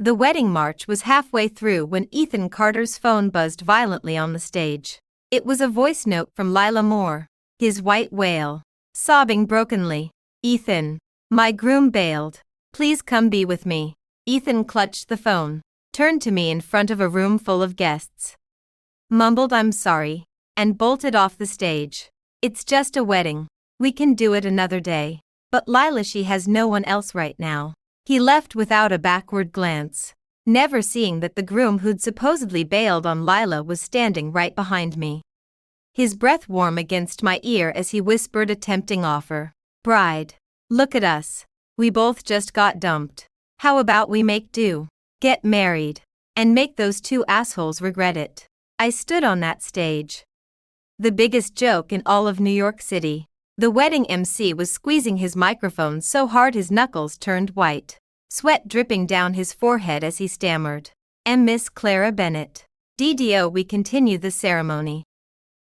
The wedding march was halfway through when Ethan Carter's phone buzzed violently on the stage. It was a voice note from Lila Moore, his white whale, sobbing brokenly. "Ethan, my groom bailed. Please come be with me." Ethan clutched the phone, turned to me in front of a room full of guests, mumbled "I'm sorry," and bolted off the stage. "It's just a wedding. We can do it another day." "But Lila, she has no one else right now." He left without a backward glance, never seeing that the groom who'd supposedly bailed on Lila was standing right behind me. His breath warm against my ear as he whispered a tempting offer. "Bride, look at us. We both just got dumped. How about we make do? Get married, and make those two assholes regret it." I stood on that stage. The biggest joke in all of New York City. The wedding MC was squeezing his microphone so hard his knuckles turned white, sweat dripping down his forehead as he stammered, "Miss Clara Bennett. DDO, we continue the ceremony."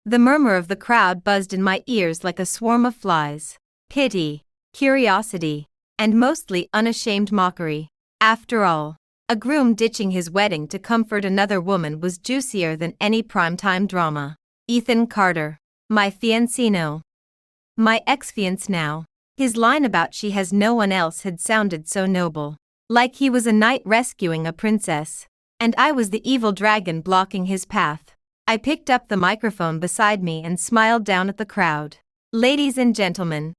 The murmur of the crowd buzzed in my ears like a swarm of flies. Pity, curiosity, and mostly unashamed mockery. After all, a groom ditching his wedding to comfort another woman was juicier than any primetime drama. Ethan Carter, my fiancé. My ex-fiancé now. His line about "she has no one else" had sounded so noble, like he was a knight rescuing a princess, and I was the evil dragon blocking his path. I picked up the microphone beside me and smiled down at the crowd. "Ladies and gentlemen,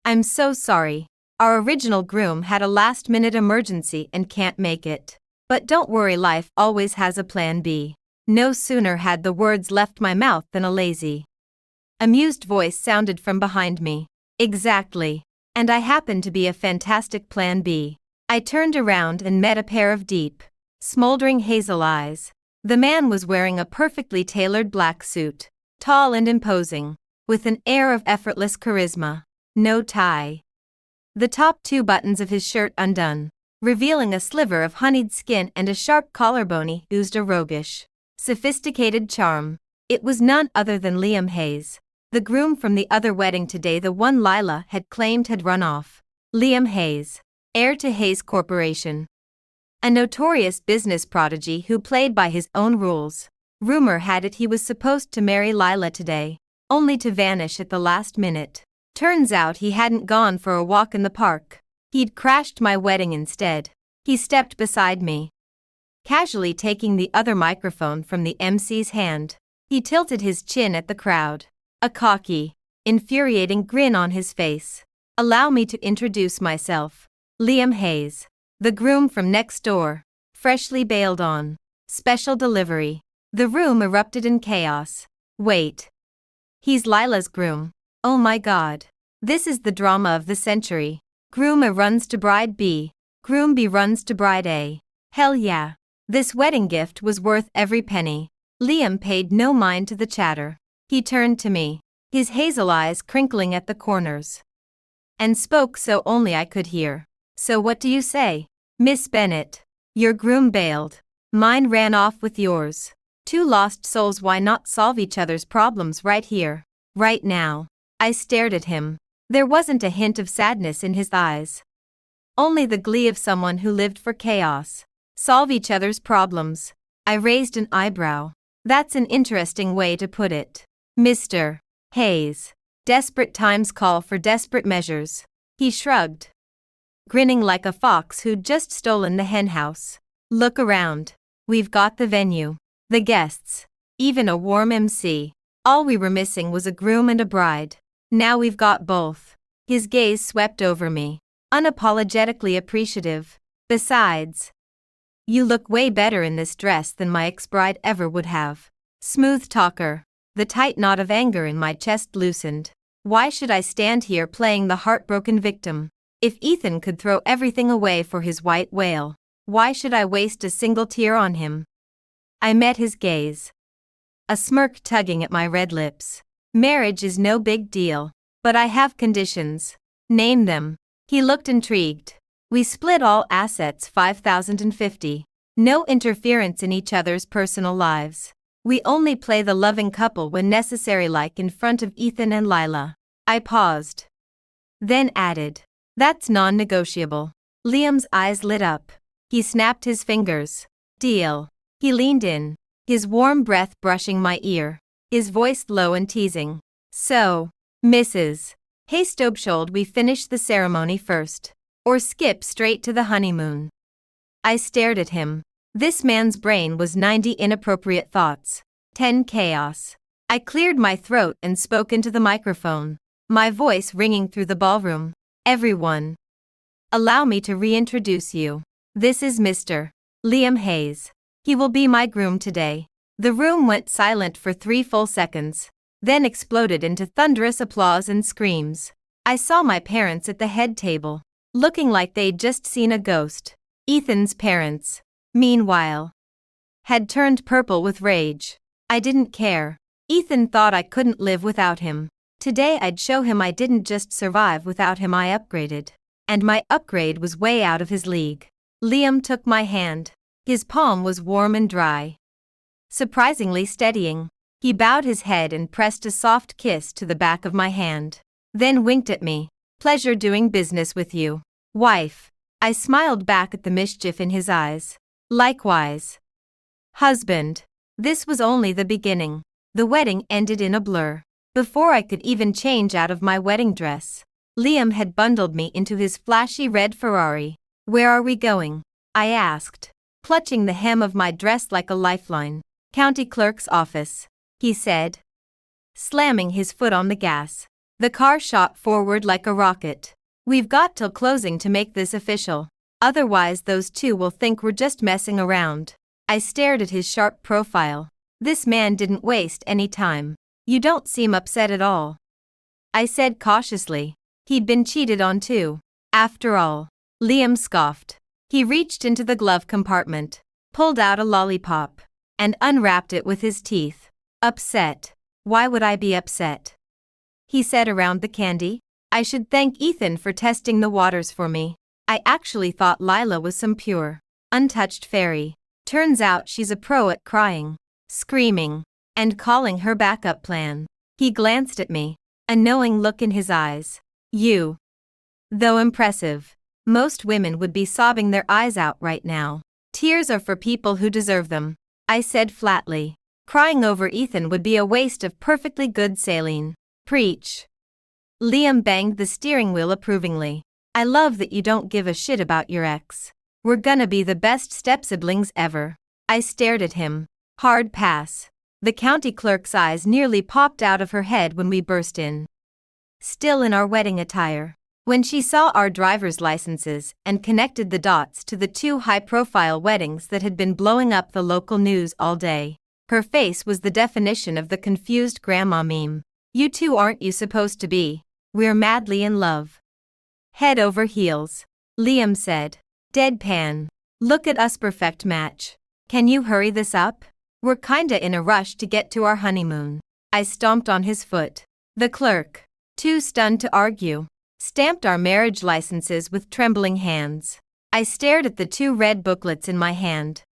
I'm so sorry. Our original groom had a last-minute emergency and can't make it. But don't worry, life always has a plan B." No sooner had the words left my mouth than a lazy, amused voice sounded from behind me. "Exactly. And I happen to be a fantastic plan B." I turned around and met a pair of deep, smoldering hazel eyes. The man was wearing a perfectly tailored black suit, tall and imposing, with an air of effortless charisma. No tie. The top 2 buttons of his shirt undone, revealing a sliver of honeyed skin, and a sharp collarbone oozed a roguish, sophisticated charm. It was none other than Liam Hayes, the groom from the other wedding today, the one Lila had claimed had run off. Liam Hayes, heir to Hayes Corporation. A notorious business prodigy who played by his own rules. Rumor had it he was supposed to marry Lila today, only to vanish at the last minute. Turns out he hadn't gone for a walk in the park. He'd crashed my wedding instead. He stepped beside me, casually taking the other microphone from the MC's hand. He tilted his chin at the crowd, a cocky, infuriating grin on his face. "Allow me to introduce myself. Liam Hayes, the groom from next door, freshly bailed on. Special delivery." The room erupted in chaos. "Wait. He's Lila's groom. Oh my God. This is the drama of the century. Groom A runs to bride B. Groom B runs to bride A. Hell yeah. This wedding gift was worth every penny." Liam paid no mind to the chatter. He turned to me, his hazel eyes crinkling at the corners, and spoke so only I could hear. "So what do you say, Miss Bennett? Your groom bailed. Mine ran off with yours. 2 lost souls, why not solve each other's problems right here, right now?" I stared at him. There wasn't a hint of sadness in his eyes, only the glee of someone who lived for chaos. Solve each other's problems. I raised an eyebrow. That's an interesting way to put it, Mr. Hayes. Desperate times call for desperate measures. He shrugged, grinning like a fox who'd just stolen the henhouse. "Look around. We've got the venue, the guests, even a warm MC. All we were missing was a groom and a bride. Now we've got both." His gaze swept over me, unapologetically appreciative. "Besides, you look way better in this dress than my ex-bride ever would have." Smooth talker. The tight knot of anger in my chest loosened. Why should I stand here playing the heartbroken victim? If Ethan could throw everything away for his white whale, why should I waste a single tear on him? I met his gaze, a smirk tugging at my red lips. "Marriage is no big deal, but I have conditions." "Name them." He looked intrigued. "We split all assets 50/50. No interference in each other's personal lives. We only play the loving couple when necessary, like in front of Ethan and Lila." I paused, then added, "That's non-negotiable." Liam's eyes lit up. He snapped his fingers. Deal. He leaned in, his warm breath brushing my ear, his voice low and teasing. So, Mrs. Haystobshold, we finish the ceremony first, or skip straight to the honeymoon? I stared at him. This man's brain was 90 inappropriate thoughts, 10 chaos. I cleared my throat and spoke into the microphone, my voice ringing through the ballroom. Everyone, allow me to reintroduce you. This is Mr. Liam Hayes. He will be my groom today. The room went silent for 3 full seconds, then exploded into thunderous applause and screams. I saw my parents at the head table, looking like they'd just seen a ghost. Ethan's parents, meanwhile, had turned purple with rage. I didn't care. Ethan thought I couldn't live without him. Today I'd show him I didn't just survive without him, I upgraded. And my upgrade was way out of his league. Liam took my hand. His palm was warm and dry, surprisingly steadying. He bowed his head and pressed a soft kiss to the back of my hand, then winked at me. Pleasure doing business with you, wife. I smiled back at the mischief in his eyes. Likewise, husband. This was only the beginning. The wedding ended in a blur. Before I could even change out of my wedding dress, Liam had bundled me into his flashy red Ferrari. Where are we going? I asked, clutching the hem of my dress like a lifeline. County clerk's office, he said, slamming his foot on the gas. The car shot forward like a rocket. We've got till closing to make this official. Otherwise those two will think we're just messing around. I stared at his sharp profile. This man didn't waste any time. You don't seem upset at all, I said cautiously. He'd been cheated on too, after all. Liam scoffed. He reached into the glove compartment, pulled out a lollipop, and unwrapped it with his teeth. Upset? Why would I be upset? He said around the candy. I should thank Ethan for testing the waters for me. I actually thought Lila was some pure, untouched fairy. Turns out she's a pro at crying, screaming, and calling her backup plan. He glanced at me, a knowing look in his eyes. You, though impressive, most women would be sobbing their eyes out right now. Tears are for people who deserve them, I said flatly. Crying over Ethan would be a waste of perfectly good saline. Preach. Liam banged the steering wheel approvingly. I love that you don't give a shit about your ex. We're gonna be the best step-siblings ever. I stared at him. Hard pass. The county clerk's eyes nearly popped out of her head when we burst in, still in our wedding attire. When she saw our driver's licenses and connected the dots to the 2 high-profile weddings that had been blowing up the local news all day, her face was the definition of the confused grandma meme. You two aren't you supposed to be? We're madly in love. Head over heels, Liam said. Deadpan. Look at us, perfect match. Can you hurry this up? We're kinda in a rush to get to our honeymoon. I stomped on his foot. The clerk, too stunned to argue, stamped our marriage licenses with trembling hands. I stared at the 2 red booklets in my hand,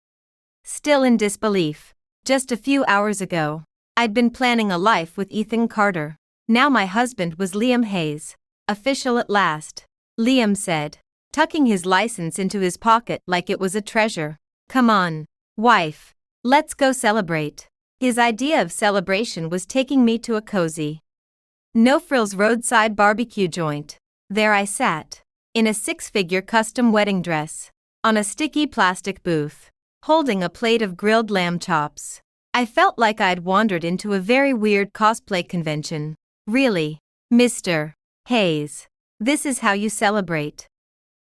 still in disbelief. Just a few hours ago, I'd been planning a life with Ethan Carter. Now my husband was Liam Hayes. Official at last, Liam said, tucking his license into his pocket like it was a treasure. Come on, wife, let's go celebrate. His idea of celebration was taking me to a cozy, no-frills roadside barbecue joint. There I sat, in a 6-figure custom wedding dress, on a sticky plastic booth, holding a plate of grilled lamb chops. I felt like I'd wandered into a very weird cosplay convention. Really, Mr. Hayes, this is how you celebrate?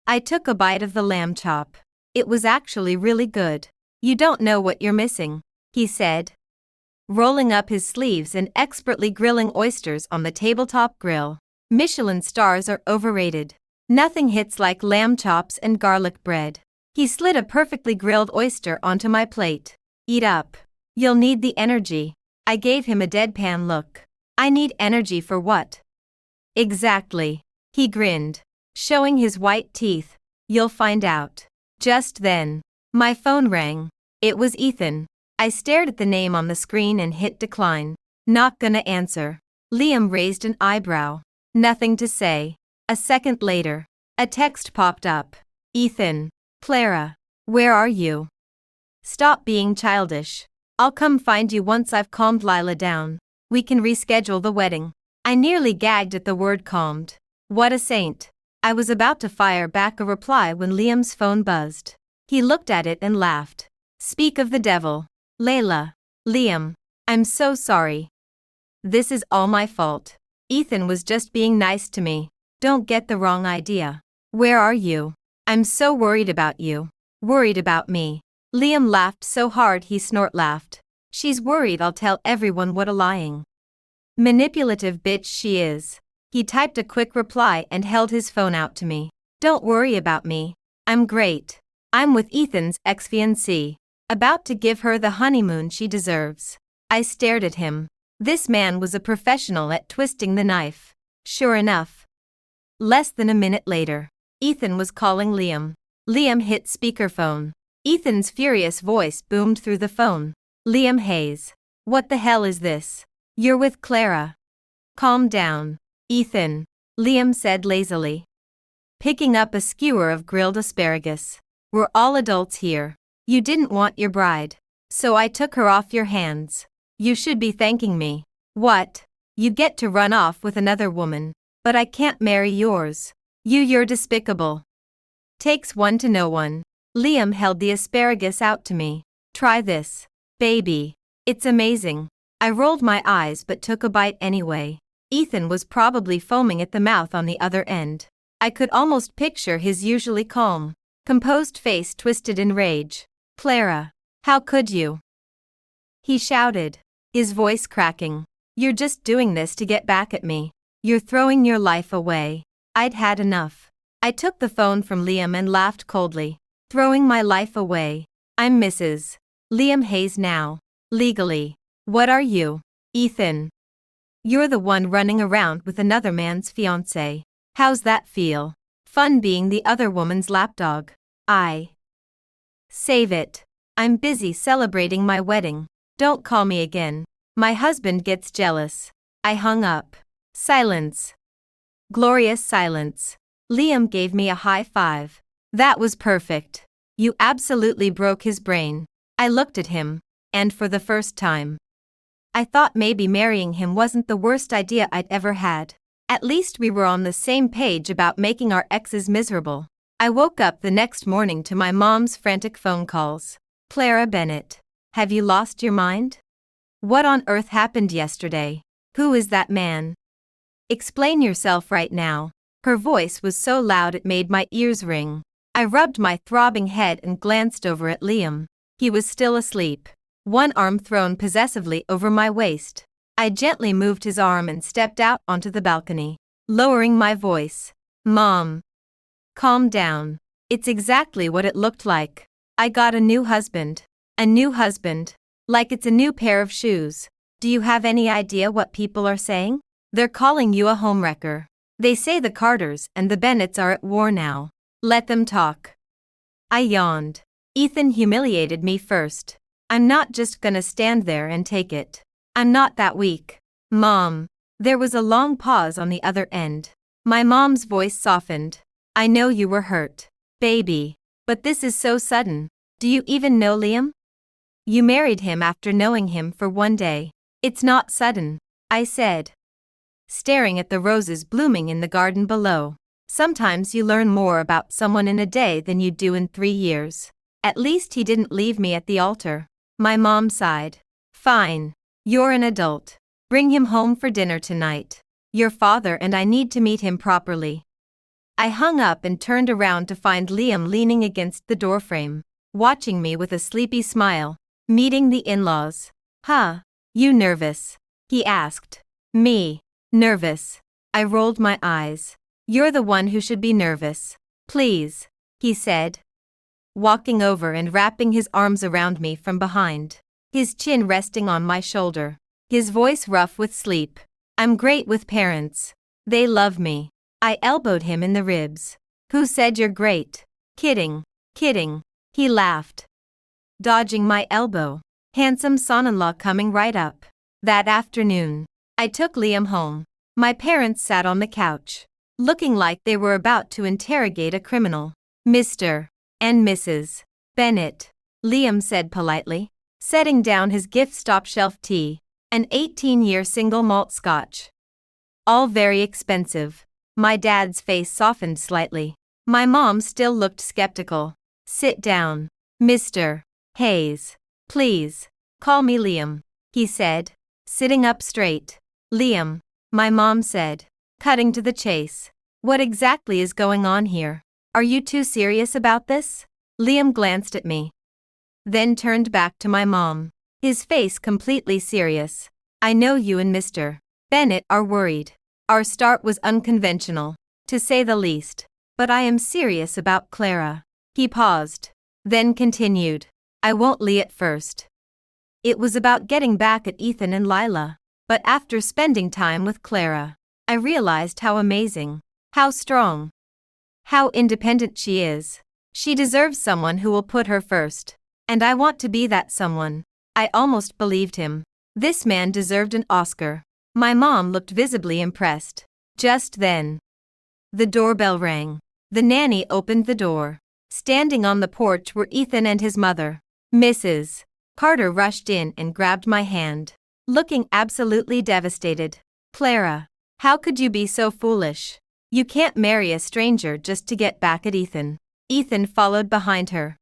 I took a bite of the lamb chop. It was actually really good. You don't know what you're missing, he said, rolling up his sleeves and expertly grilling oysters on the tabletop grill. Michelin stars are overrated. Nothing hits like lamb chops and garlic bread. He slid a perfectly grilled oyster onto my plate. Eat up. You'll need the energy. I gave him a deadpan look. I need energy for what? Exactly. He grinned, showing his white teeth. You'll find out. Just then, my phone rang. It was Ethan. I stared at the name on the screen and hit decline. Not gonna answer. Liam raised an eyebrow. Nothing to say. A second later, a text popped up. Ethan, Clara, Where are you? Stop being childish. I'll come find you once I've calmed Lila down. We can reschedule the wedding. I nearly gagged at the word calmed. What a saint. I was about to fire back a reply when Liam's phone buzzed. He looked at it and laughed. Speak of the devil. Layla. Liam. I'm so sorry. This is all my fault. Ethan was just being nice to me. Don't get the wrong idea. Where are you? I'm so worried about you. Worried about me. Liam laughed so hard he snort-laughed. She's worried I'll tell everyone what a lying, manipulative bitch she is. He typed a quick reply and held his phone out to me. Don't worry about me. I'm great. I'm with Ethan's ex-fiancée. About to give her the honeymoon she deserves. I stared at him. This man was a professional at twisting the knife. Sure enough. Less than a minute later, Ethan was calling Liam. Liam hit speakerphone. Ethan's furious voice boomed through the phone. Liam Hayes. What the hell is this? You're with Clara. Calm down, Ethan, Liam said lazily, picking up a skewer of grilled asparagus. We're all adults here. You didn't want your bride, so I took her off your hands. You should be thanking me. What? You get to run off with another woman, but I can't marry yours. You're despicable. Takes one to know one. Liam held the asparagus out to me. Try this, baby. It's amazing. I rolled my eyes but took a bite anyway. Ethan was probably foaming at the mouth on the other end. I could almost picture his usually calm, composed face twisted in rage. Clara, how could you? He shouted, his voice cracking. You're just doing this to get back at me. You're throwing your life away. I'd had enough. I took the phone from Liam and laughed coldly. Throwing my life away. I'm Mrs. Liam Hayes now. Legally. What are you, Ethan? You're the one running around with another man's fiancé. How's that feel? Fun being the other woman's lapdog. Save it. I'm busy celebrating my wedding. Don't call me again. My husband gets jealous. I hung up. Silence. Glorious silence. Liam gave me a high five. That was perfect. You absolutely broke his brain. I looked at him, and for the first time, I thought maybe marrying him wasn't the worst idea I'd ever had. At least we were on the same page about making our exes miserable. I woke up the next morning to my mom's frantic phone calls. Clara Bennett. Have you lost your mind? What on earth happened yesterday? Who is that man? Explain yourself right now. Her voice was so loud it made my ears ring. I rubbed my throbbing head and glanced over at Liam. He was still asleep, one arm thrown possessively over my waist. I gently moved his arm and stepped out onto the balcony, lowering my voice. Mom. Calm down. It's exactly what it looked like. I got a new husband. A new husband. Like it's a new pair of shoes. Do you have any idea what people are saying? They're calling you a homewrecker. They say the Carters and the Bennetts are at war now. Let them talk. I yawned. Ethan humiliated me first. I'm not just gonna stand there and take it. I'm not that weak. Mom. There was a long pause on the other end. My mom's voice softened. I know you were hurt, baby. But this is so sudden. Do you even know Liam? You married him after knowing him for one day. It's not sudden, I said, staring at the roses blooming in the garden below. Sometimes you learn more about someone in a day than you do in 3 years. At least he didn't leave me at the altar. My mom sighed. Fine. You're an adult. Bring him home for dinner tonight. Your father and I need to meet him properly. I hung up and turned around to find Liam leaning against the doorframe, watching me with a sleepy smile. Meeting the in-laws. Huh? You nervous? He asked. Me. Nervous. I rolled my eyes. You're the one who should be nervous. Please, he said, walking over and wrapping his arms around me from behind, his chin resting on my shoulder, his voice rough with sleep. I'm great with parents. They love me. I elbowed him in the ribs. Who said you're great? Kidding. He laughed, dodging my elbow. Handsome son-in-law coming right up. That afternoon, I took Liam home. My parents sat on the couch, looking like they were about to interrogate a criminal. Mr. and Mrs. Bennett, Liam said politely, setting down his gift stop shelf tea, an 18-year single malt scotch. All very expensive. My dad's face softened slightly. My mom still looked skeptical. Sit down, Mr. Hayes. Please, call me Liam, he said, sitting up straight. Liam, my mom said, cutting to the chase. What exactly is going on here? Are you too serious about this? Liam glanced at me, then turned back to my mom, his face completely serious. I know you and Mr. Bennett are worried. Our start was unconventional, to say the least, but I am serious about Clara. He paused, then continued. I won't lie at first. It was about getting back at Ethan and Lila, but after spending time with Clara, I realized how amazing, how strong, how independent she is. She deserves someone who will put her first, and I want to be that someone. I almost believed him. This man deserved an Oscar. My mom looked visibly impressed. Just then, the doorbell rang. The nanny opened the door. Standing on the porch were Ethan and his mother. Mrs. Carter rushed in and grabbed my hand, looking absolutely devastated. Clara, how could you be so foolish? You can't marry a stranger just to get back at Ethan. Ethan followed behind her,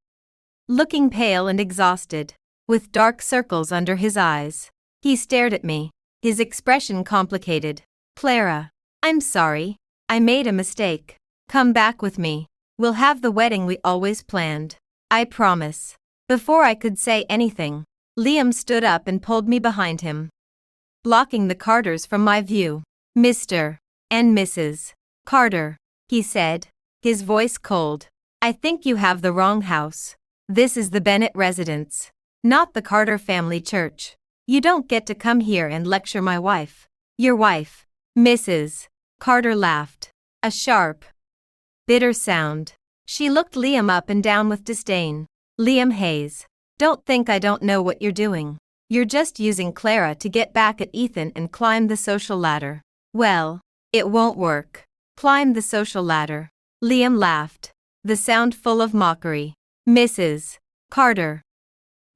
looking pale and exhausted, with dark circles under his eyes. He stared at me, his expression complicated. Clara, I'm sorry. I made a mistake. Come back with me. We'll have the wedding we always planned. I promise. Before I could say anything, Liam stood up and pulled me behind him, blocking the Carters from my view. Mr. and Mrs. Carter, he said, his voice cold. I think you have the wrong house. This is the Bennett residence, not the Carter family church. You don't get to come here and lecture my wife. Your wife. Mrs. Carter laughed. A sharp, bitter sound. She looked Liam up and down with disdain. Liam Hayes, don't think I don't know what you're doing. You're just using Clara to get back at Ethan and climb the social ladder. Well, it won't work. Climb the social ladder. Liam laughed, the sound full of mockery. Mrs. Carter,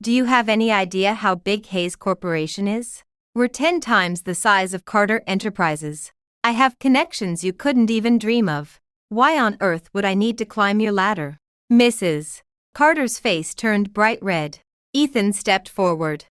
do you have any idea how big Hayes Corporation is? We're 10 times the size of Carter Enterprises. I have connections you couldn't even dream of. Why on earth would I need to climb your ladder? Mrs. Carter's face turned bright red. Ethan stepped forward,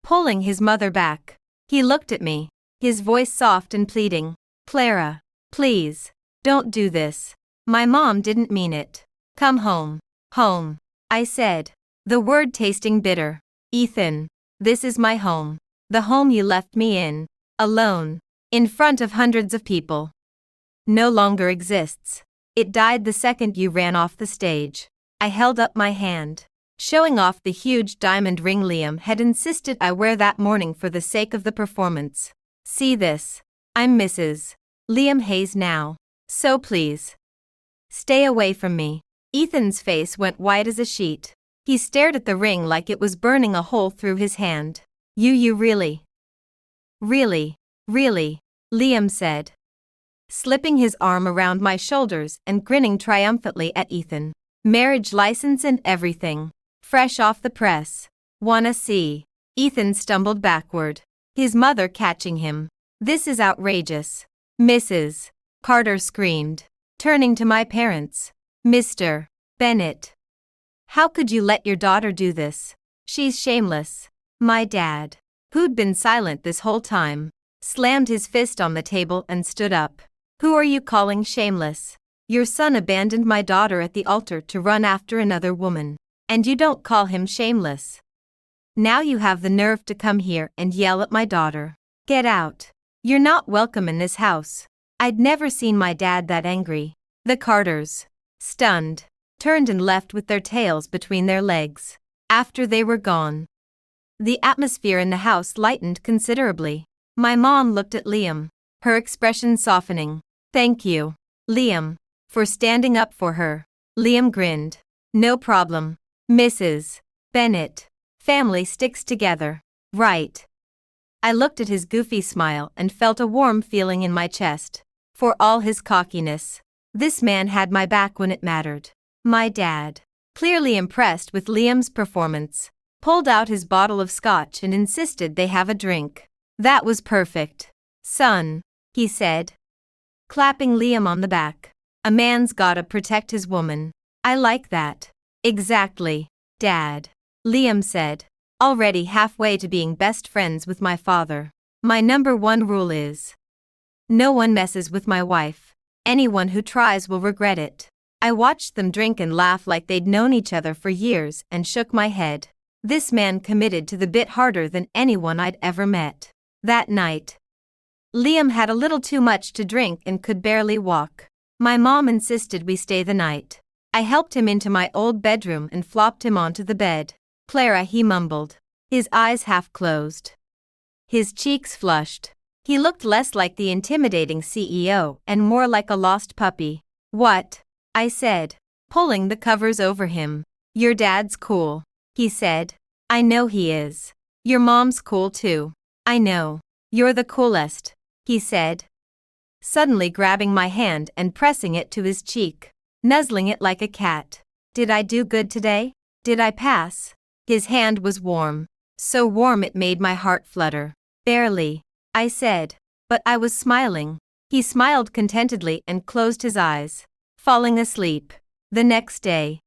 pulling his mother back. He looked at me, his voice soft and pleading. Clara, please, don't do this. My mom didn't mean it. Come home. Home, I said, the word tasting bitter. Ethan, this is my home. The home you left me in, alone, in front of hundreds of people. No longer exists. It died the second you ran off the stage. I held up my hand, showing off the huge diamond ring Liam had insisted I wear that morning for the sake of the performance. See this? I'm Mrs. Liam Hayes now. So please, stay away from me. Ethan's face went white as a sheet. He stared at the ring like it was burning a hole through his hand. You really, Liam said, slipping his arm around my shoulders and grinning triumphantly at Ethan. Marriage license and everything. Fresh off the press. Wanna see? Ethan stumbled backward, his mother catching him. This is outrageous. Mrs. Carter screamed, turning to my parents. Mr. Bennett, how could you let your daughter do this? She's shameless. My dad, who'd been silent this whole time, slammed his fist on the table and stood up. Who are you calling shameless? Your son abandoned my daughter at the altar to run after another woman, and you don't call him shameless. Now you have the nerve to come here and yell at my daughter. Get out. You're not welcome in this house. I'd never seen my dad that angry. The Carters, stunned, turned and left with their tails between their legs. After they were gone, the atmosphere in the house lightened considerably. My mom looked at Liam, her expression softening. Thank you, Liam, for standing up for her. Liam grinned. No problem, Mrs. Bennett. Family sticks together, right? I looked at his goofy smile and felt a warm feeling in my chest. For all his cockiness, this man had my back when it mattered. My dad, clearly impressed with Liam's performance, pulled out his bottle of scotch and insisted they have a drink. That was perfect, son, he said, clapping Liam on the back. A man's gotta protect his woman. I like that. Exactly, Dad, Liam said, already halfway to being best friends with my father. My number one rule is, no one messes with my wife. Anyone who tries will regret it. I watched them drink and laugh like they'd known each other for years and shook my head. This man committed to the bit harder than anyone I'd ever met. That night, Liam had a little too much to drink and could barely walk. My mom insisted we stay the night. I helped him into my old bedroom and flopped him onto the bed. Clara, he mumbled, his eyes half closed, his cheeks flushed. He looked less like the intimidating CEO and more like a lost puppy. What? I said, pulling the covers over him. Your dad's cool, he said. I know he is. Your mom's cool too. I know. You're the coolest, he said, suddenly grabbing my hand and pressing it to his cheek, nuzzling it like a cat. Did I do good today? Did I pass? His hand was warm, so warm it made my heart flutter. Barely, I said, but I was smiling. He smiled contentedly and closed his eyes, falling asleep. The next day,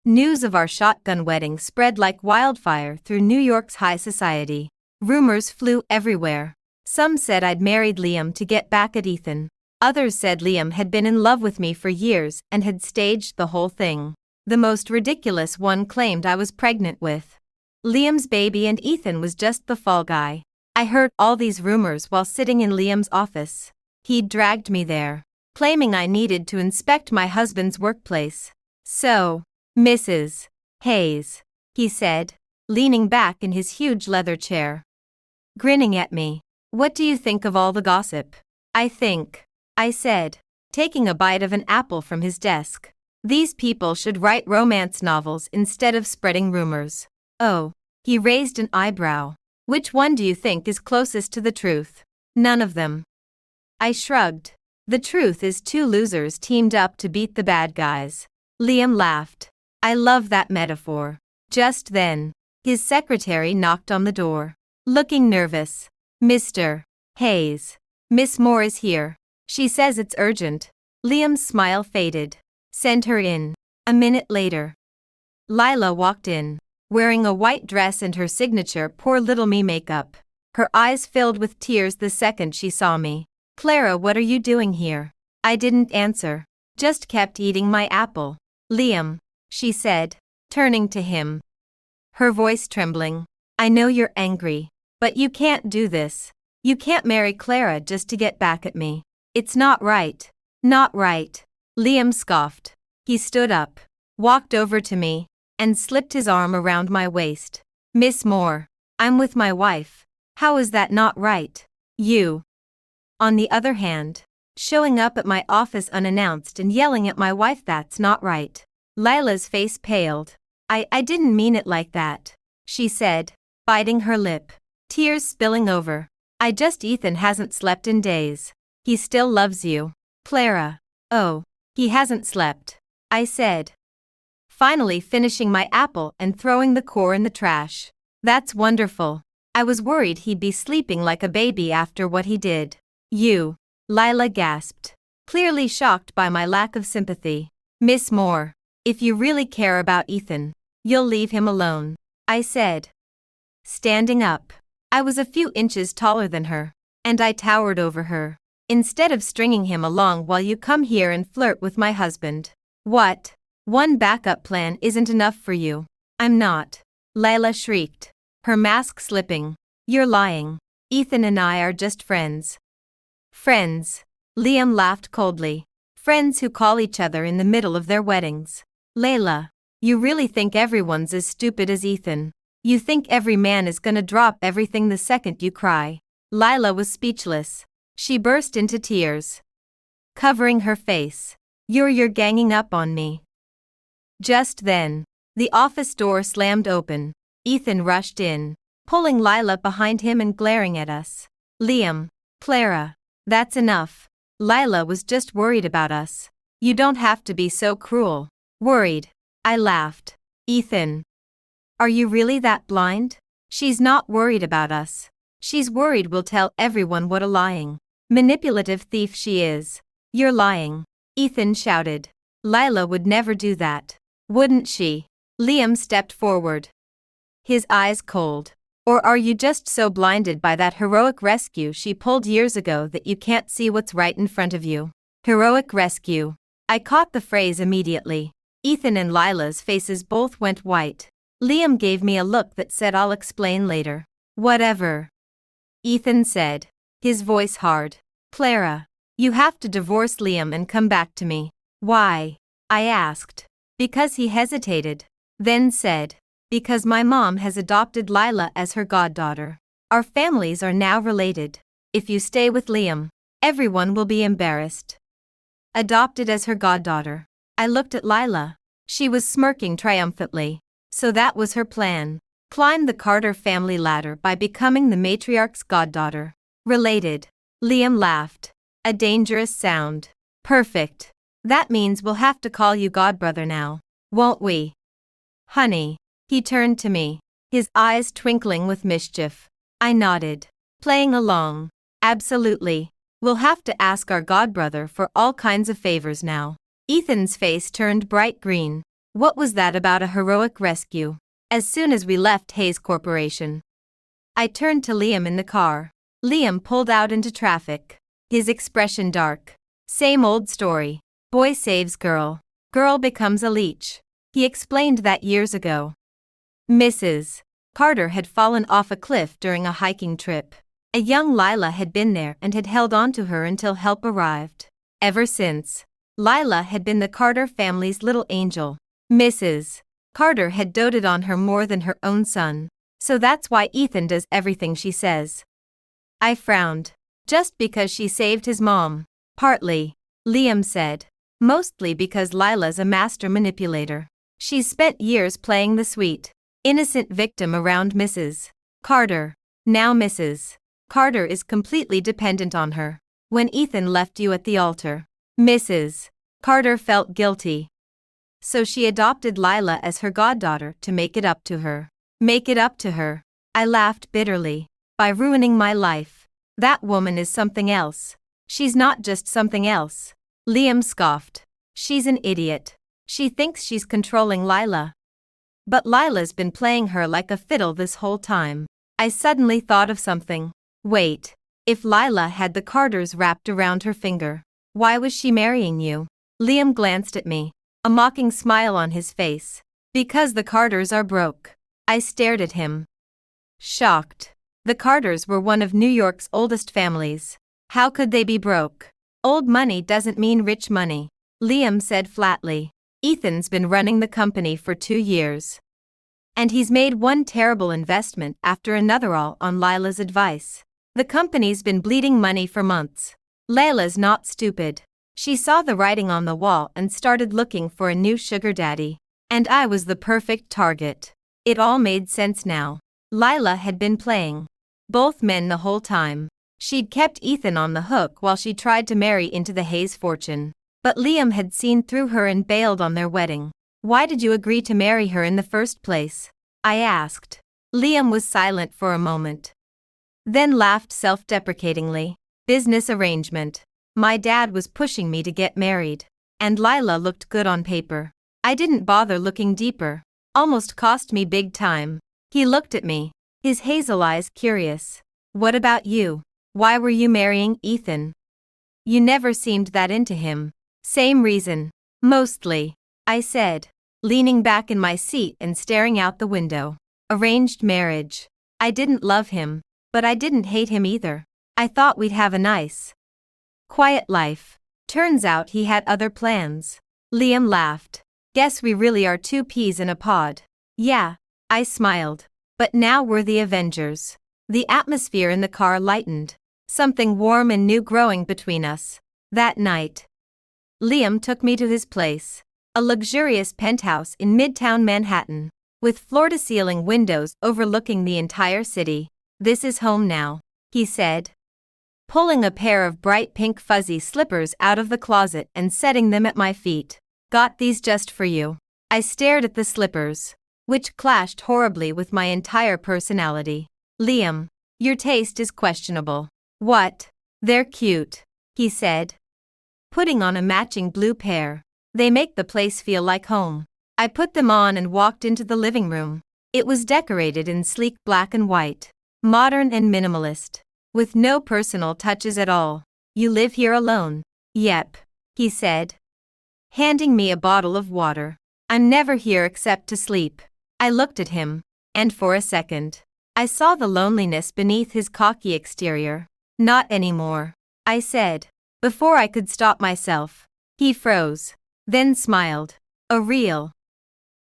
news of our shotgun wedding spread like wildfire through New York's high society. Rumors flew everywhere. Some said I'd married Liam to get back at Ethan. Others said Liam had been in love with me for years and had staged the whole thing. The most ridiculous one claimed I was pregnant with Liam's baby and Ethan was just the fall guy. I heard all these rumors while sitting in Liam's office. He'd dragged me there, claiming I needed to inspect my husband's workplace. So, Mrs. Hayes, he said, leaning back in his huge leather chair, grinning at me. What do you think of all the gossip? I said, taking a bite of an apple from his desk. These people should write romance novels instead of spreading rumors. Oh, he raised an eyebrow. Which one do you think is closest to the truth? None of them. I shrugged. The truth is two losers teamed up to beat the bad guys. Liam laughed. I love that metaphor. Just then, his secretary knocked on the door, looking nervous. Mr. Hayes, Miss Moore is here. She says it's urgent. Liam's smile faded. Send her in. A minute later, Lila walked in, wearing a white dress and her signature Poor Little Me makeup. Her eyes filled with tears the second she saw me. Clara, what are you doing here? I didn't answer. Just kept eating my apple. Liam, she said, turning to him, her voice trembling. I know you're angry, but you can't do this. You can't marry Clara just to get back at me. It's not right. Not right. Liam scoffed. He stood up, walked over to me, and slipped his arm around my waist. Miss Moore, I'm with my wife. How is that not right? You, on the other hand, showing up at my office unannounced and yelling at my wife, that's not right. Lila's face paled. I didn't mean it like that, she said, biting her lip, tears spilling over. Ethan hasn't slept in days. He still loves you. Clara. Oh, he hasn't slept, I said, finally finishing my apple and throwing the core in the trash. That's wonderful. I was worried he'd be sleeping like a baby after what he did. You, Lila gasped, clearly shocked by my lack of sympathy. Miss Moore, if you really care about Ethan, you'll leave him alone, I said, standing up. I was a few inches taller than her, and I towered over her. Instead of stringing him along while you come here and flirt with my husband. What? One backup plan isn't enough for you. I'm not. Lila shrieked, her mask slipping. You're lying. Ethan and I are just friends. Friends. Liam laughed coldly. Friends who call each other in the middle of their weddings. Layla, you really think everyone's as stupid as Ethan? You think every man is gonna drop everything the second you cry? Lila was speechless. She burst into tears, covering her face. You're ganging up on me. Just then, the office door slammed open. Ethan rushed in, pulling Lila behind him and glaring at us. Liam, Clara, that's enough. Lila was just worried about us. You don't have to be so cruel. Worried. I laughed. Ethan. Are you really that blind? She's not worried about us. She's worried we'll tell everyone what a lying, manipulative thief she is. You're lying, Ethan shouted. Lila would never do that. Wouldn't she? Liam stepped forward. His eyes cold. Or are you just so blinded by that heroic rescue she pulled years ago that you can't see what's right in front of you? Heroic rescue. I caught the phrase immediately. Ethan and Lila's faces both went white. Liam gave me a look that said I'll explain later. Whatever. Ethan said, his voice hard. Clara, you have to divorce Liam and come back to me. Why? I asked. Because he hesitated. Then said, because my mom has adopted Lila as her goddaughter. Our families are now related. If you stay with Liam, everyone will be embarrassed. Adopted as her goddaughter. I looked at Lila. She was smirking triumphantly. So that was her plan. Climb the Carter family ladder by becoming the matriarch's goddaughter. Related. Liam laughed. A dangerous sound. Perfect. That means we'll have to call you godbrother now, won't we? Honey. He turned to me, his eyes twinkling with mischief. I nodded, playing along. Absolutely. We'll have to ask our godbrother for all kinds of favors now. Ethan's face turned bright green. What was that about a heroic rescue? As soon as we left Hayes Corporation, I turned to Liam in the car. Liam pulled out into traffic, his expression dark. Same old story. Boy saves girl. Girl becomes a leech. He explained that years ago. Mrs. Carter had fallen off a cliff during a hiking trip. A young Lila had been there and had held on to her until help arrived. Ever since, Lila had been the Carter family's little angel. Mrs. Carter had doted on her more than her own son, so that's why Ethan does everything she says. I frowned. Just because she saved his mom. Partly, Liam said. Mostly because Lila's a master manipulator. She's spent years playing the sweet, innocent victim around Mrs. Carter. Now Mrs. Carter is completely dependent on her. When Ethan left you at the altar, Mrs. Carter felt guilty. So she adopted Lila as her goddaughter to make it up to her. Make it up to her. I laughed bitterly. By ruining my life. That woman is something else. She's not just something else. Liam scoffed. She's an idiot. She thinks she's controlling Lila. But Lila's been playing her like a fiddle this whole time. I suddenly thought of something. Wait. If Lila had the Carters wrapped around her finger, why was she marrying you? Liam glanced at me, a mocking smile on his face. Because the Carters are broke. I stared at him. Shocked. The Carters were one of New York's oldest families. How could they be broke? Old money doesn't mean rich money, Liam said flatly. Ethan's been running the company for 2 years. And he's made one terrible investment after another all on Lila's advice. The company's been bleeding money for months. Lila's not stupid. She saw the writing on the wall and started looking for a new sugar daddy. And I was the perfect target. It all made sense now. Lila had been playing both men the whole time. She'd kept Ethan on the hook while she tried to marry into the Hayes fortune. But Liam had seen through her and bailed on their wedding. Why did you agree to marry her in the first place? I asked. Liam was silent for a moment. Then laughed self-deprecatingly. Business arrangement. My dad was pushing me to get married. And Lila looked good on paper. I didn't bother looking deeper. Almost cost me big time. He looked at me, his hazel eyes curious. What about you? Why were you marrying Ethan? You never seemed that into him. Same reason. Mostly, I said, leaning back in my seat and staring out the window. Arranged marriage. I didn't love him, but I didn't hate him either. I thought we'd have a nice, quiet life. Turns out he had other plans. Liam laughed. Guess we really are 2 peas in a pod. Yeah, I smiled. But now we're the Avengers. The atmosphere in the car lightened. Something warm and new growing between us. That night, Liam took me to his place. A luxurious penthouse in Midtown Manhattan, with floor-to-ceiling windows overlooking the entire city. This is home now, he said, pulling a pair of bright pink fuzzy slippers out of the closet and setting them at my feet. Got these just for you. I stared at the slippers, which clashed horribly with my entire personality. Liam, your taste is questionable. What? They're cute, he said, putting on a matching blue pair. They make the place feel like home. I put them on and walked into the living room. It was decorated in sleek black and white, modern and minimalist, with no personal touches at all. You live here alone? Yep, he said, handing me a bottle of water. I'm never here except to sleep. I looked at him, and for a second, I saw the loneliness beneath his cocky exterior. Not anymore, I said. Before I could stop myself, he froze, then smiled. A real,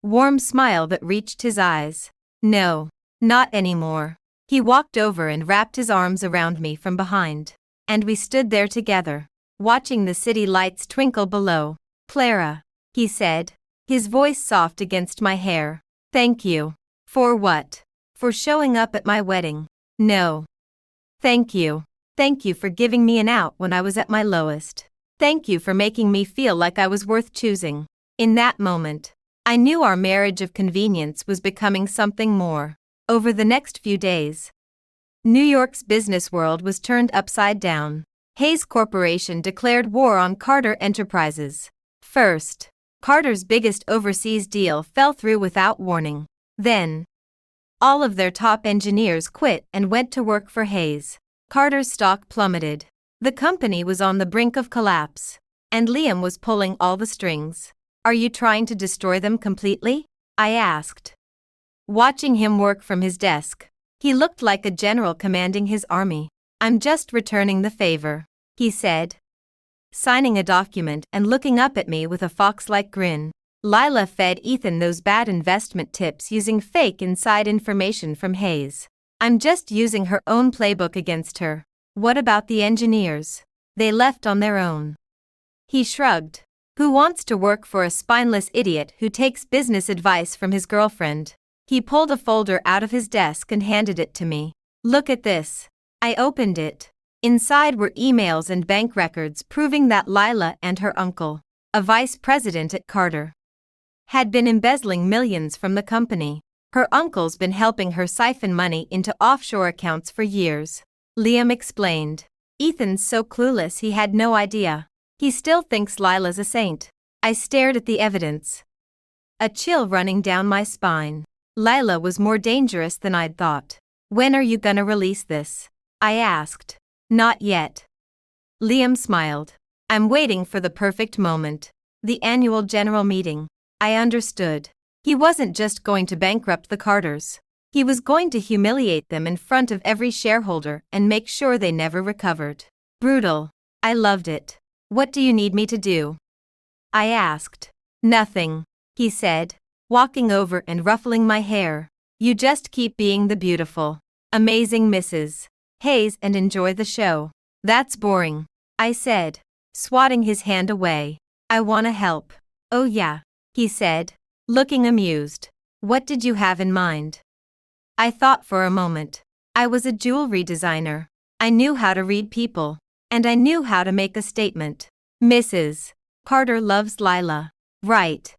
warm smile that reached his eyes. No, not anymore. He walked over and wrapped his arms around me from behind, and we stood there together, watching the city lights twinkle below. Clara, he said, his voice soft against my hair. Thank you. For what? For showing up at my wedding. No. Thank you. Thank you for giving me an out when I was at my lowest. Thank you for making me feel like I was worth choosing. In that moment, I knew our marriage of convenience was becoming something more. Over the next few days, New York's business world was turned upside down. Hayes Corporation declared war on Carter Enterprises. First, Carter's biggest overseas deal fell through without warning. Then, all of their top engineers quit and went to work for Hayes. Carter's stock plummeted. The company was on the brink of collapse, and Liam was pulling all the strings. Are you trying to destroy them completely? I asked, watching him work from his desk. He looked like a general commanding his army. I'm just returning the favor, he said, signing a document and looking up at me with a fox-like grin. Lila fed Ethan those bad investment tips using fake inside information from Hayes. I'm just using her own playbook against her. What about the engineers? They left on their own. He shrugged. Who wants to work for a spineless idiot who takes business advice from his girlfriend? He pulled a folder out of his desk and handed it to me. Look at this. I opened it. Inside were emails and bank records proving that Lila and her uncle, a vice president at Carter, had been embezzling millions from the company. Her uncle's been helping her siphon money into offshore accounts for years. Liam explained. Ethan's so clueless he had no idea. He still thinks Lila's a saint. I stared at the evidence, a chill running down my spine. Lila was more dangerous than I'd thought. When are you gonna release this? I asked. Not yet. Liam smiled. I'm waiting for the perfect moment. The annual general meeting. I understood. He wasn't just going to bankrupt the Carters. He was going to humiliate them in front of every shareholder and make sure they never recovered. Brutal. I loved it. What do you need me to do? I asked. Nothing, he said, walking over and ruffling my hair. You just keep being the beautiful, amazing Mrs. Hayes and enjoy the show. That's boring, I said, swatting his hand away. I wanna help. Oh yeah, he said, looking amused. What did you have in mind? I thought for a moment. I was a jewelry designer. I knew how to read people, and I knew how to make a statement. Mrs. Carter loves Lila, right?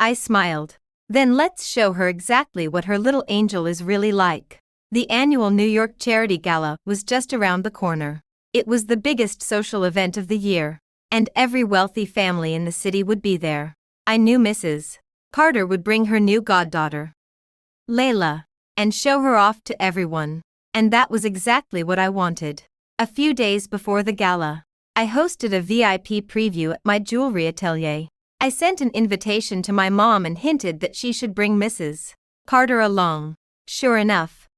I smiled. Then let's show her exactly what her little angel is really like. The annual New York Charity Gala was just around the corner. It was the biggest social event of the year, and every wealthy family in the city would be there. I knew Mrs. Carter would bring her new goddaughter, Layla, and show her off to everyone. And that was exactly what I wanted. A few days before the gala, I hosted a VIP preview at my jewelry atelier. I sent an invitation to my mom and hinted that she should bring Mrs. Carter along. Sure enough,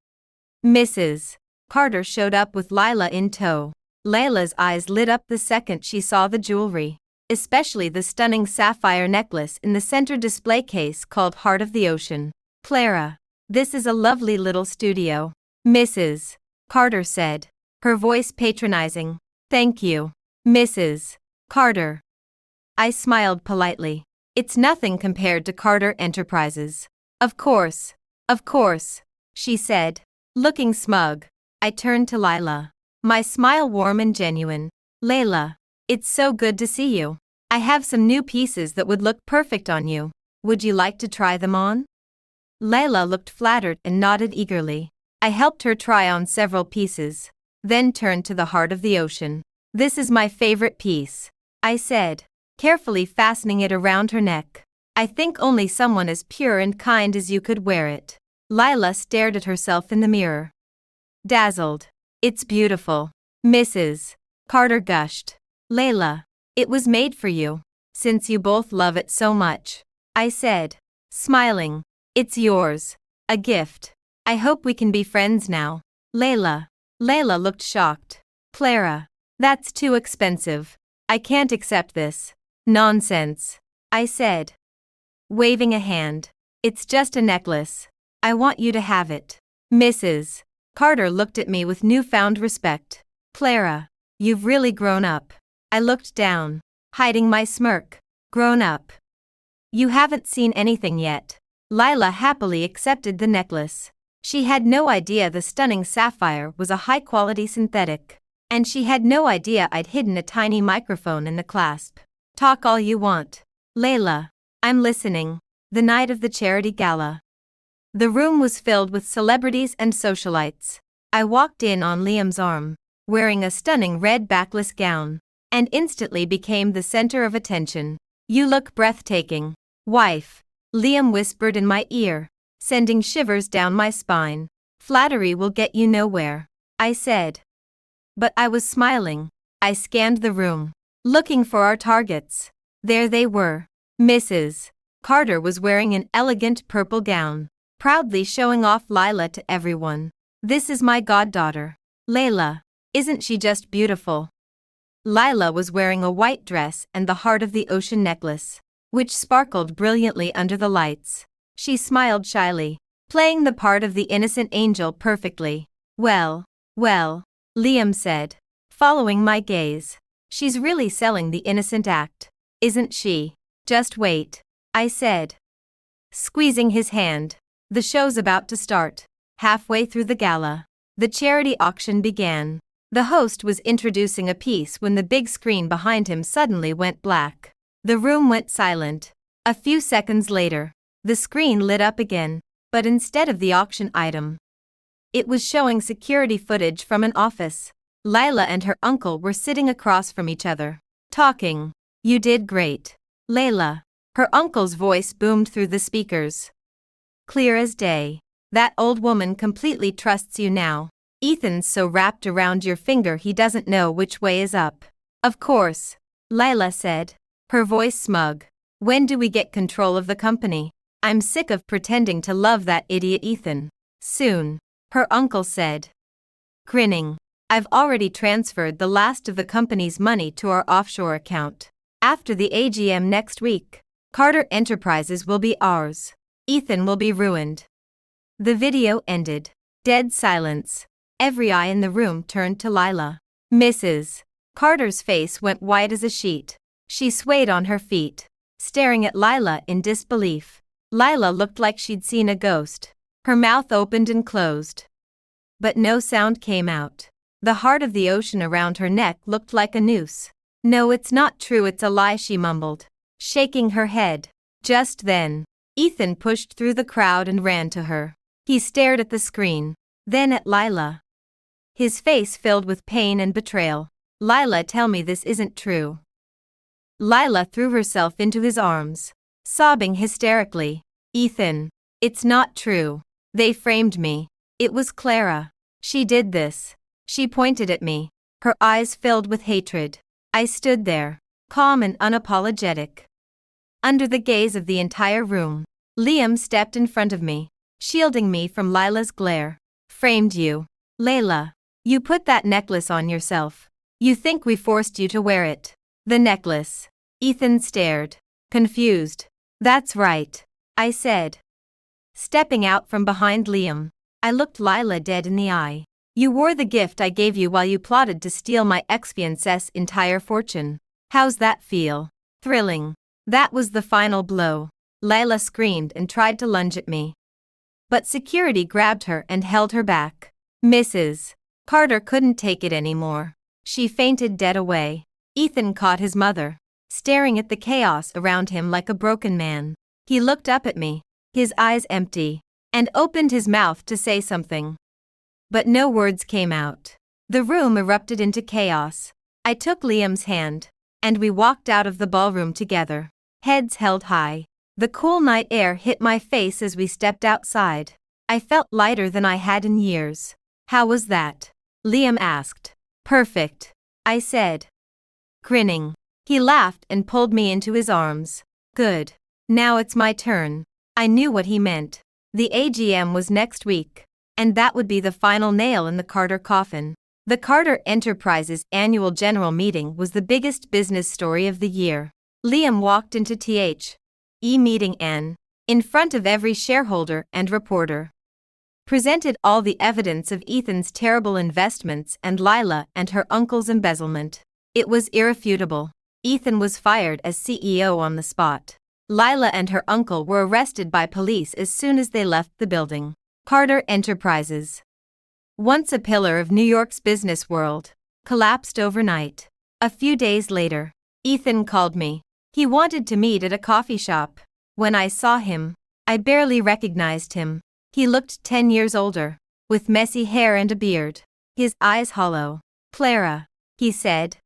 Mrs. Carter showed up with Lila in tow. Layla's eyes lit up the second she saw the jewelry, especially the stunning sapphire necklace in the center display case called Heart of the Ocean. Clara, this is a lovely little studio, Mrs. Carter said, her voice patronizing. Thank you, Mrs. Carter. I smiled politely. It's nothing compared to Carter Enterprises. Of course, she said, looking smug. I turned to Lila, my smile warm and genuine. Layla, it's so good to see you. I have some new pieces that would look perfect on you. Would you like to try them on? Layla looked flattered and nodded eagerly. I helped her try on several pieces, then turned to the heart of the ocean. This is my favorite piece, I said, carefully fastening it around her neck. I think only someone as pure and kind as you could wear it. Layla stared at herself in the mirror, dazzled. It's beautiful, Mrs. Carter gushed. Layla, it was made for you, since you both love it so much, I said, smiling. It's yours, a gift. I hope we can be friends now. Layla looked shocked. Clara, that's too expensive. I can't accept this. Nonsense, I said, waving a hand. It's just a necklace. I want you to have it. Mrs. Carter looked at me with newfound respect. Clara, you've really grown up. I looked down, hiding my smirk. Grown up? You haven't seen anything yet. Layla happily accepted the necklace. She had no idea the stunning sapphire was a high-quality synthetic. And she had no idea I'd hidden a tiny microphone in the clasp. Talk all you want. Layla, I'm listening. The night of the charity gala. The room was filled with celebrities and socialites. I walked in on Liam's arm, wearing a stunning red backless gown, and instantly became the center of attention. You look breathtaking, wife, Liam whispered in my ear, sending shivers down my spine. Flattery will get you nowhere, I said. But I was smiling. I scanned the room, looking for our targets. There they were. Mrs. Carter was wearing an elegant purple gown, proudly showing off Layla to everyone. This is my goddaughter, Layla. Isn't she just beautiful? Layla was wearing a white dress and the heart of the ocean necklace, which sparkled brilliantly under the lights. She smiled shyly, playing the part of the innocent angel perfectly. Well, Liam said, following my gaze. She's really selling the innocent act, isn't she? Just wait, I said, squeezing his hand. The show's about to start. Halfway through the gala, the charity auction began. The host was introducing a piece when the big screen behind him suddenly went black. The room went silent. A few seconds later, the screen lit up again, but instead of the auction item, it was showing security footage from an office. Layla and her uncle were sitting across from each other, talking. You did great, Layla. Her uncle's voice boomed through the speakers. Clear as day. That old woman completely trusts you now. Ethan's so wrapped around your finger he doesn't know which way is up. Of course, Layla said, her voice smug. When do we get control of the company? I'm sick of pretending to love that idiot Ethan. Soon, her uncle said, grinning. I've already transferred the last of the company's money to our offshore account. After the AGM next week, Carter Enterprises will be ours. Ethan will be ruined. The video ended. Dead silence. Every eye in the room turned to Layla. Mrs. Carter's face went white as a sheet. She swayed on her feet, staring at Layla in disbelief. Layla looked like she'd seen a ghost. Her mouth opened and closed, but no sound came out. The heart of the ocean around her neck looked like a noose. No, it's not true, it's a lie, she mumbled, shaking her head. Just then, Ethan pushed through the crowd and ran to her. He stared at the screen, then at Layla, his face filled with pain and betrayal. Layla, tell me this isn't true. Layla threw herself into his arms, sobbing hysterically. Ethan, it's not true. They framed me. It was Clara. She did this. She pointed at me, her eyes filled with hatred. I stood there, calm and unapologetic. Under the gaze of the entire room, Liam stepped in front of me, shielding me from Layla's glare. Framed you. Layla, you put that necklace on yourself. You think we forced you to wear it? The necklace. Ethan stared, confused. That's right, I said, stepping out from behind Liam. I looked Layla dead in the eye. You wore the gift I gave you while you plotted to steal my ex-fiancé's entire fortune. How's that feel? Thrilling. That was the final blow. Layla screamed and tried to lunge at me, but security grabbed her and held her back. Mrs. Carter couldn't take it anymore. She fainted dead away. Ethan caught his mother, staring at the chaos around him like a broken man. He looked up at me, his eyes empty, and opened his mouth to say something. But no words came out. The room erupted into chaos. I took Liam's hand, and we walked out of the ballroom together, heads held high. The cool night air hit my face as we stepped outside. I felt lighter than I had in years. How was that? Liam asked. Perfect, I said, grinning. He laughed and pulled me into his arms. Good. Now it's my turn. I knew what he meant. The AGM was next week, and that would be the final nail in the Carter coffin. The Carter Enterprises annual general meeting was the biggest business story of the year. Liam walked into the meeting and, in front of every shareholder and reporter, presented all the evidence of Ethan's terrible investments and Lila and her uncle's embezzlement. It was irrefutable. Ethan was fired as CEO on the spot. Lila and her uncle were arrested by police as soon as they left the building. Carter Enterprises, once a pillar of New York's business world, collapsed overnight. A few days later, Ethan called me. He wanted to meet at a coffee shop. When I saw him, I barely recognized him. He looked 10 years older, with messy hair and a beard, his eyes hollow. Clara, he said,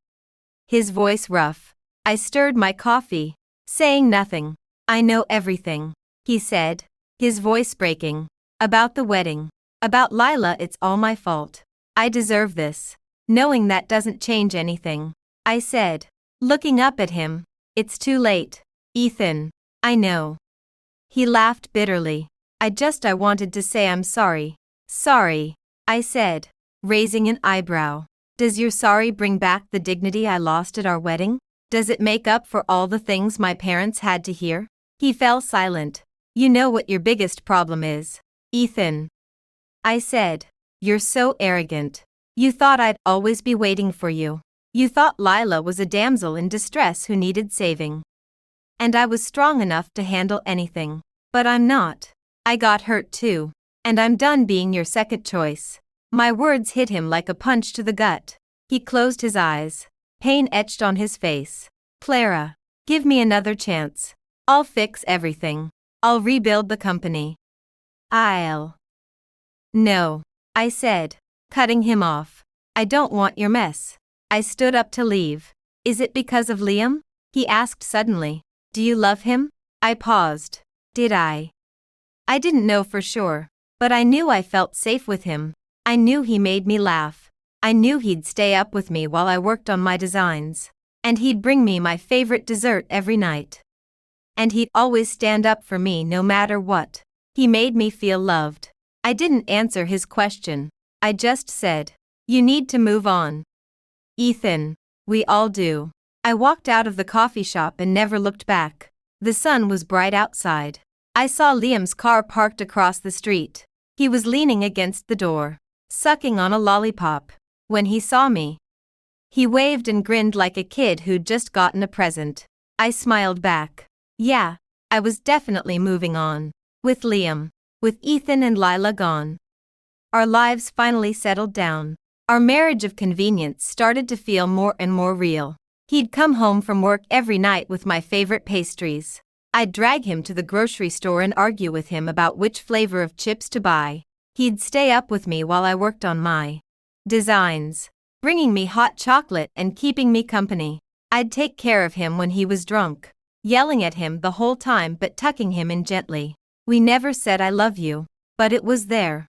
his voice rough. I stirred my coffee, saying nothing. I know everything, he said, his voice breaking. About the wedding. About Lila, it's all my fault. I deserve this. Knowing that doesn't change anything, I said, looking up at him. It's too late, Ethan. I know. He laughed bitterly. I wanted to say I'm sorry. Sorry, I said, raising an eyebrow. Does your sorry bring back the dignity I lost at our wedding? Does it make up for all the things my parents had to hear? He fell silent. You know what your biggest problem is, Ethan, I said. You're so arrogant. You thought I'd always be waiting for you. You thought Lila was a damsel in distress who needed saving. And I was strong enough to handle anything. But I'm not. I got hurt too. And I'm done being your second choice. My words hit him like a punch to the gut. He closed his eyes. Pain etched on his face. Clara, give me another chance. I'll fix everything. I'll rebuild the company. No, I said, cutting him off. I don't want your mess. I stood up to leave. Is it because of Liam? He asked suddenly. Do you love him? I paused. Did I? I didn't know for sure, but I knew I felt safe with him. I knew he made me laugh. I knew he'd stay up with me while I worked on my designs. And he'd bring me my favorite dessert every night. And he'd always stand up for me no matter what. He made me feel loved. I didn't answer his question. I just said, you need to move on, Ethan. We all do. I walked out of the coffee shop and never looked back. The sun was bright outside. I saw Liam's car parked across the street. He was leaning against the door, sucking on a lollipop. When he saw me, he waved and grinned like a kid who'd just gotten a present. I smiled back. Yeah, I was definitely moving on. With Liam. With Ethan and Lila gone. Our lives finally settled down. Our marriage of convenience started to feel more and more real. He'd come home from work every night with my favorite pastries. I'd drag him to the grocery store and argue with him about which flavor of chips to buy. He'd stay up with me while I worked on my designs, bringing me hot chocolate and keeping me company. I'd take care of him when he was drunk, yelling at him the whole time but tucking him in gently. We never said I love you, but it was there.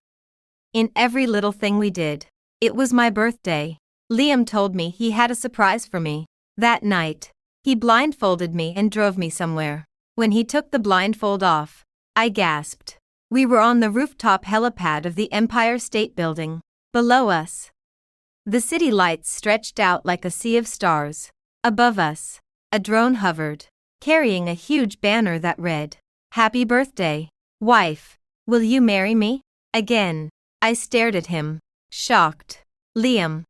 In every little thing we did. It was my birthday. Liam told me he had a surprise for me. That night, he blindfolded me and drove me somewhere. When he took the blindfold off, I gasped. We were on the rooftop helipad of the Empire State Building. Below us, the city lights stretched out like a sea of stars. Above us, a drone hovered, carrying a huge banner that read, Happy birthday, wife. Will you marry me? Again, I stared at him, shocked. Liam.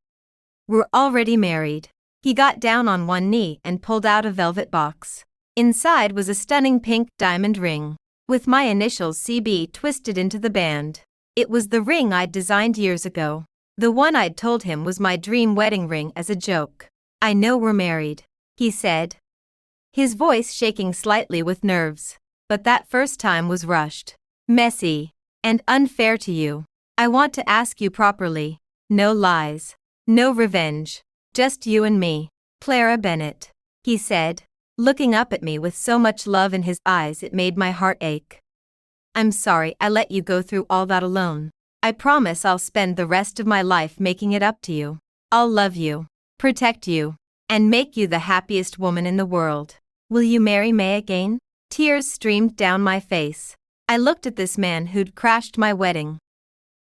We're already married. He got down on one knee and pulled out a velvet box. Inside was a stunning pink diamond ring, with my initials CB twisted into the band. It was the ring I'd designed years ago. The one I'd told him was my dream wedding ring as a joke. I know we're married, he said, his voice shaking slightly with nerves. but that first time was rushed, messy, and unfair to you. I want to ask you properly. No lies. No revenge. Just you and me. Clara Bennett, he said, looking up at me with so much love in his eyes it made my heart ache. I'm sorry I let you go through all that alone. I promise I'll spend the rest of my life making it up to you. I'll love you, protect you, and make you the happiest woman in the world. Will you marry May again? Tears streamed down my face. I looked at this man who'd crashed my wedding,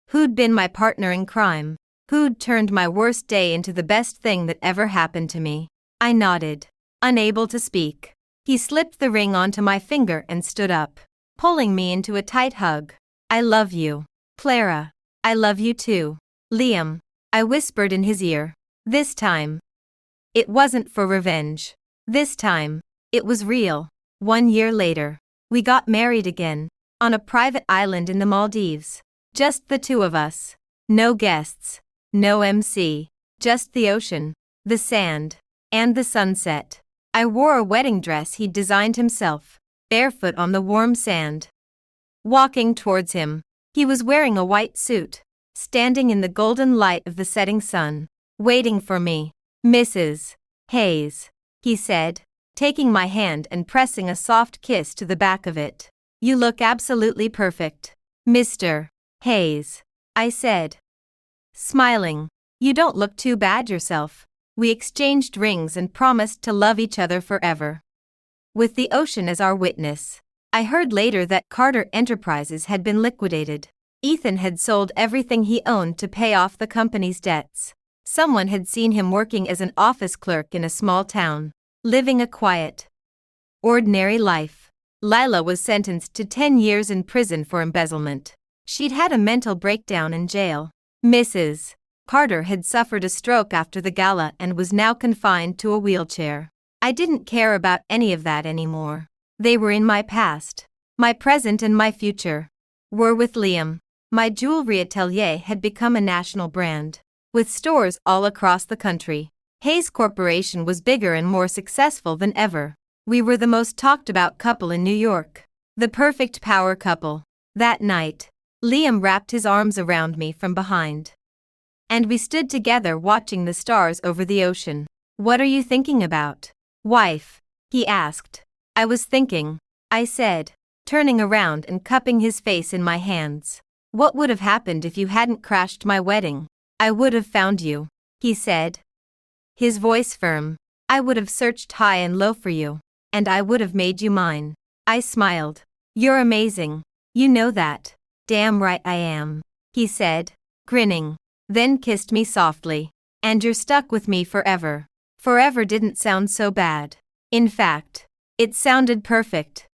who'd been my partner in crime, who'd turned my worst day into the best thing that ever happened to me. I nodded, unable to speak. He slipped the ring onto my finger and stood up, pulling me into a tight hug. I love you, Clara. I love you too, Liam, I whispered in his ear. This time, it wasn't for revenge. This time, it was real. 1 year later, we got married again, on a private island in the Maldives. Just the two of us. No guests, no MC, just the ocean, the sand, and the sunset. I wore a wedding dress he'd designed himself, barefoot on the warm sand. Walking towards him, he was wearing a white suit, standing in the golden light of the setting sun, waiting for me. Mrs. Hayes, he said, taking my hand and pressing a soft kiss to the back of it. You look absolutely perfect. Mr. Hayes, I said, smiling. You don't look too bad yourself. We exchanged rings and promised to love each other forever, with the ocean as our witness. I heard later that Carter Enterprises had been liquidated. Ethan had sold everything he owned to pay off the company's debts. Someone had seen him working as an office clerk in a small town, living a quiet, ordinary life. Lila was sentenced to 10 years in prison for embezzlement. She'd had a mental breakdown in jail. Mrs. Carter had suffered a stroke after the gala and was now confined to a wheelchair. I didn't care about any of that anymore. They were in my past. My present and my future were with Liam. My jewelry atelier had become a national brand, with stores all across the country. Hayes Corporation was bigger and more successful than ever. We were the most talked about couple in New York. The perfect power couple. That night, Liam wrapped his arms around me from behind, and we stood together watching the stars over the ocean. What are you thinking about, wife? He asked. I was thinking, I said, turning around and cupping his face in my hands. What would have happened if you hadn't crashed my wedding? I would have found you, he said, his voice firm. I would have searched high and low for you, and I would have made you mine. I smiled. You're amazing. You know that. Damn right I am, he said, grinning, then kissed me softly. And you're stuck with me forever. Forever didn't sound so bad. In fact, it sounded perfect.